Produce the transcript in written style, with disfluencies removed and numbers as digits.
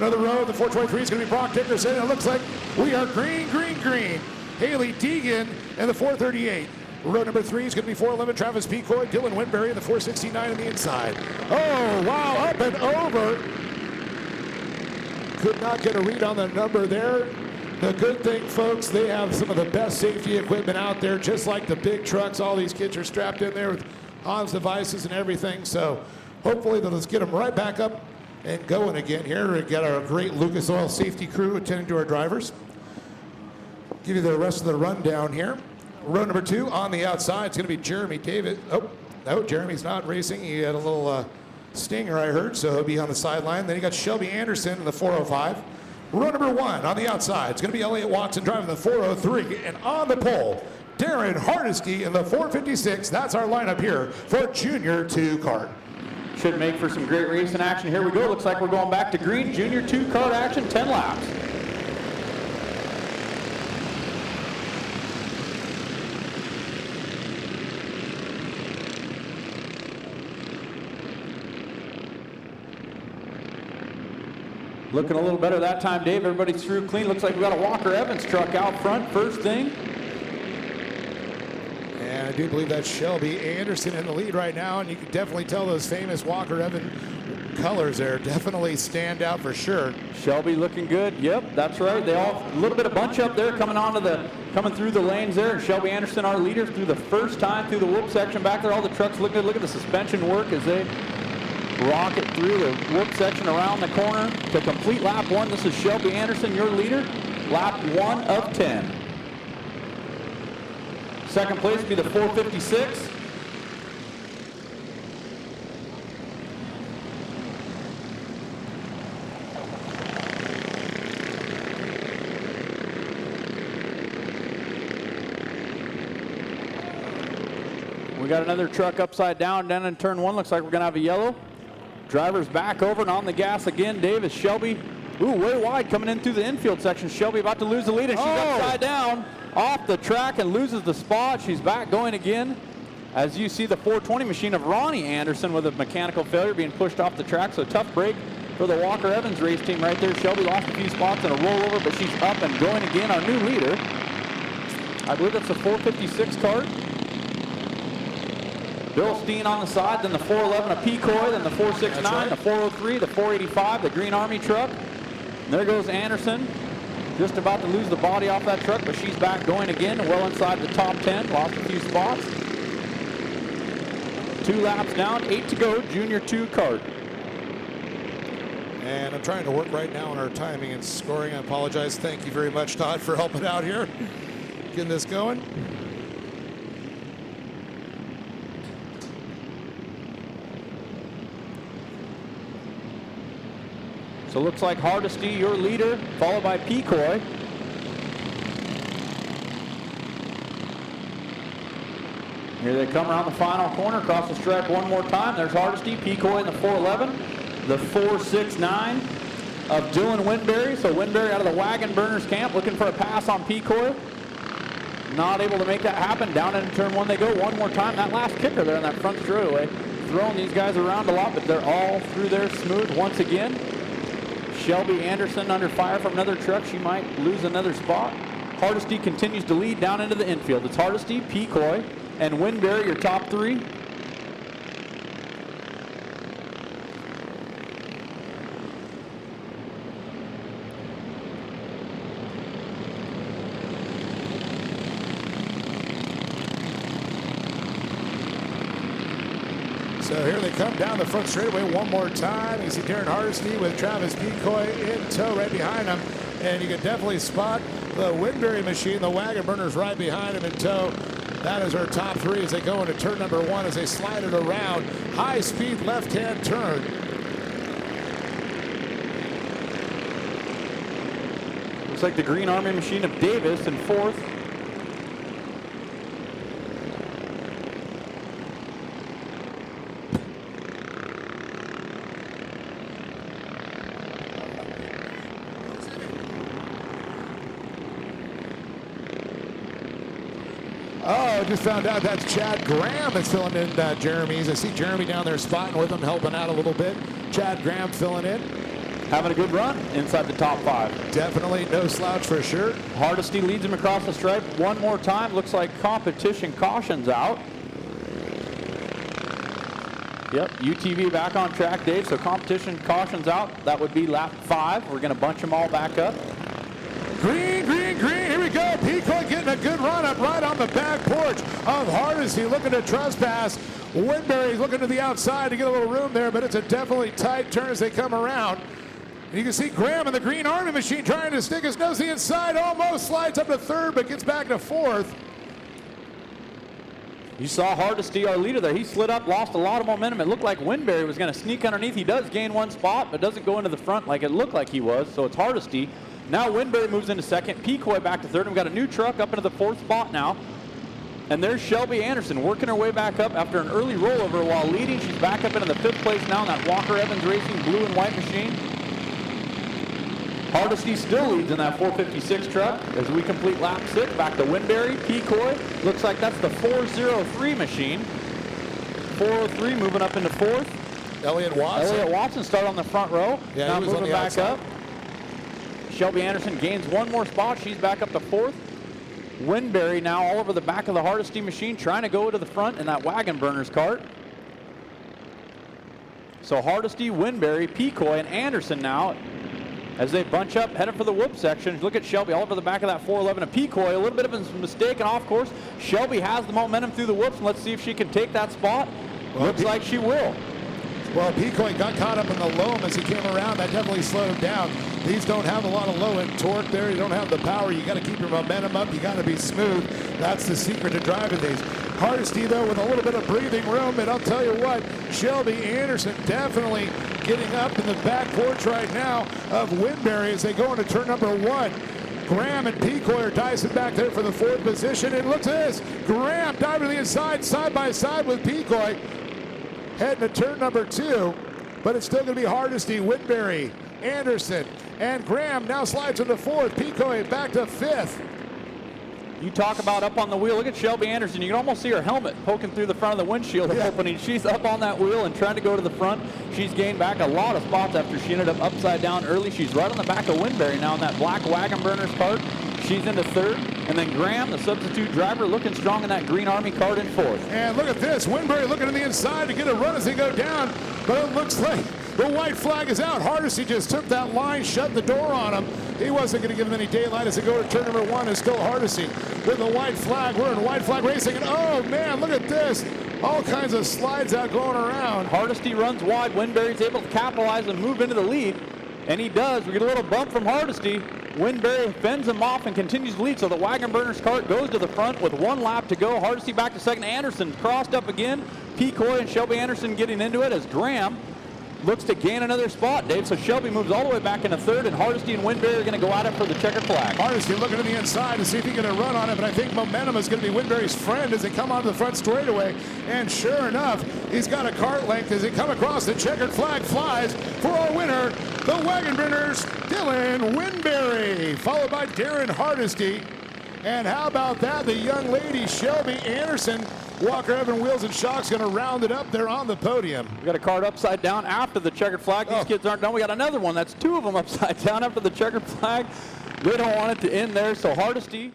Another row. The 423 is going to be Brock Dickerson. It looks like we are green, green, green. Haley Deegan in the 438. Row number 3 is going to be 411 Travis Pecoy, Dylan Winberry in the 469 on the inside. Oh, wow, up and over. Could not get a read on the number there. The good thing, folks, they have some of the best safety equipment out there, just like the big trucks. All these kids are strapped in there with Hans devices and everything. So hopefully they'll just get them right back up and going again here. We got our great Lucas Oil safety crew attending to our drivers. Give you the rest of the rundown here. Row number 2 on the outside, it's going to be Jeremy David. Oh, no, Jeremy's not racing. He had a little stinger, I heard, so he'll be on the sideline. Then you got Shelby Anderson in the 405. Row number 1 on the outside, it's going to be Elliott Watson driving the 403. And on the pole, Darren Hardesty in the 456. That's our lineup here for Junior 2 kart. Should make for some great racing action. Here we go. Looks like we're going back to green. Junior 2 kart action, 10 laps. Looking a little better that time, Dave. Everybody's through clean. Looks like we got a Walker Evans truck out front first thing. And I do believe that's Shelby Anderson in the lead right now, and you can definitely tell those famous Walker Evans colors there definitely stand out for sure. Shelby looking good. Yep, that's right. They all a little bit of bunch up there coming through the lanes there. And Shelby Anderson, our leader, through the first time through the whoop section back there. All the trucks look good. Look at the suspension work as they rocket through the whoop section around the corner to complete lap 1. This is Shelby Anderson, your leader. Lap 1 of 10. Second place would be the 456. We got another truck upside down in turn 1. Looks like we're going to have a yellow. Driver's back over and on the gas again. Davis, Shelby, ooh, way wide coming in through the infield section. Shelby about to lose the lead, and she's upside down off the track and loses the spot. She's back going again. As you see the 420 machine of Ronnie Anderson with a mechanical failure being pushed off the track. So tough break for the Walker Evans race team right there. Shelby lost a few spots in a rollover, but she's up and going again. Our new leader, I believe that's the 456 kart. Bill Steen on the side, then the 411 of Pecoy, then the 469, right. The 403, the 485, the Green Army truck. And there goes Anderson, just about to lose the body off that truck, but she's back going again, well inside the top 10, lost a few spots. 2 laps down, 8 to go, Junior 2 kart. And I'm trying to work right now on our timing and scoring. I apologize. Thank you very much, Todd, for helping out here, getting this going. So it looks like Hardesty, your leader, followed by Pecoy. Here they come around the final corner, across the stripe one more time. There's Hardesty, Pecoy in the 411, the 469 of Dylan Winberry. So Winberry out of the Wagon Burners camp, looking for a pass on Pecoy. Not able to make that happen. Down into turn 1 they go one more time. That last kicker there in that front straightaway, throwing these guys around a lot, but they're all through there smooth once again. Shelby Anderson under fire from another truck. She might lose another spot. Hardesty continues to lead down into the infield. It's Hardesty, Pecoy, and Winberry, your top 3. So here they come down the front straightaway one more time. You see Darren Hardesty with Travis Pecoy in tow right behind him. And you can definitely spot the Winberry machine, the Wagon Burners right behind him in tow. That is our top 3 as they go into turn number 1 as they slide it around. High-speed left-hand turn. Looks like the Green Army machine of Davis in 4th. Oh, just found out that's Chad Graham that's filling in Jeremy's. I see Jeremy down there spotting with him, helping out a little bit. Chad Graham filling in. having a good run inside the top 5. Definitely no slouch for sure. Hardesty leads him across the stripe one more time. Looks like competition caution's out. Yep, UTV back on track, Dave, so competition caution's out. That would be lap 5. We're going to bunch them all back up. Green, green, green. Here we go. Peacock getting a good run up right on the back porch of Hardesty, looking to trespass. Winberry's looking to the outside to get a little room there, but it's a definitely tight turn as they come around. And you can see Graham in the Green Army machine trying to stick his nose to the inside, almost slides up to 3rd, but gets back to 4th. You saw Hardesty, our leader there. He slid up, lost a lot of momentum. It looked like Winberry was going to sneak underneath. He does gain 1 spot, but doesn't go into the front like it looked like he was. So it's Hardesty. Now Winberry moves into 2nd. Pecoy back to 3rd. We've got a new truck up into the 4th spot now. And there's Shelby Anderson working her way back up after an early rollover while leading. She's back up into the 5th place now in that Walker Evans Racing blue and white machine. Hardesty still leads in that 456 truck as we complete lap 6. Back to Winberry, Pecoy. Looks like that's the 403 machine. 403 moving up into 4th. Elliott Watson. Elliott Watson start on the front row. Yeah, now he was moving on the back outside. up. Shelby Anderson gains 1 more spot. She's back up to 4th. Winberry now all over the back of the Hardesty machine trying to go to the front in that wagon burners cart. So Hardesty, Winberry, Pecoy, and Anderson now as they bunch up, headed for the whoop section. Look at Shelby all over the back of that 411 of Pecoy. A little bit of a mistake and off course. Shelby has the momentum through the whoops, and let's see if she can take that spot. Well, Looks like she will. Well, Pecoy got caught up in the loam as he came around. That definitely slowed him down. These don't have a lot of low-end torque there. You don't have the power. You got to keep your momentum up. You got to be smooth. That's the secret to driving these. Hardesty, though, with a little bit of breathing room. And I'll tell you what, Shelby Anderson definitely getting up in the back porch right now of Winberry as they go into turn number 1. Graham and Pecoy are dicing back there for the 4th position. And look at this. Graham diving to the inside, side by side with Pecoy. Heading to turn number 2, but it's still going to be Hardesty, Winberry, Anderson, and Graham now slides into 4th. Pecoy back to 5th. You talk about up on the wheel. Look at Shelby Anderson. You can almost see her helmet poking through the front of the windshield opening. She's up on that wheel and trying to go to the front. She's gained back a lot of spots after she ended up upside down early. She's right on the back of Winberry now in that black wagon burners cart. She's into 3rd. And then Graham, the substitute driver, looking strong in that Green Army cart in 4th. And look at this. Winberry looking to the inside to get a run as they go down. But it looks like the white flag is out. Hardesty just took that line, shut the door on him. He wasn't going to give him any daylight as they go to turn number 1. It's still Hardesty with the white flag. We're in white flag racing. And oh, man, look at this. All kinds of slides out going around. Hardesty runs wide. Winberry's able to capitalize and move into the lead. And he does. We get a little bump from Hardesty. Winberry fends him off and continues to lead. So the wagon burners cart goes to the front with 1 lap to go. Hardesty back to 2nd. Anderson crossed up again. Pecoy and Shelby Anderson getting into it as Graham looks to gain another spot, Dave. So Shelby moves all the way back into 3rd, and Hardesty and Winberry are going to go at it for the checkered flag. Hardesty looking to the inside to see if he can get a run on it, but I think momentum is going to be Winberry's friend as they come onto the front straightaway. And sure enough, he's got a cart length as they come across. The checkered flag flies for our winner, the wagon burners, Dylan Winberry, followed by Darren Hardesty. And how about that? The young lady, Shelby Anderson. Walker Evan Wheels and Shocks going to round it up there on the podium. We got a cart upside down after the checkered flag. These kids aren't done. We got another one. That's 2 of them upside down after the checkered flag. They don't want it to end there. So Hardesty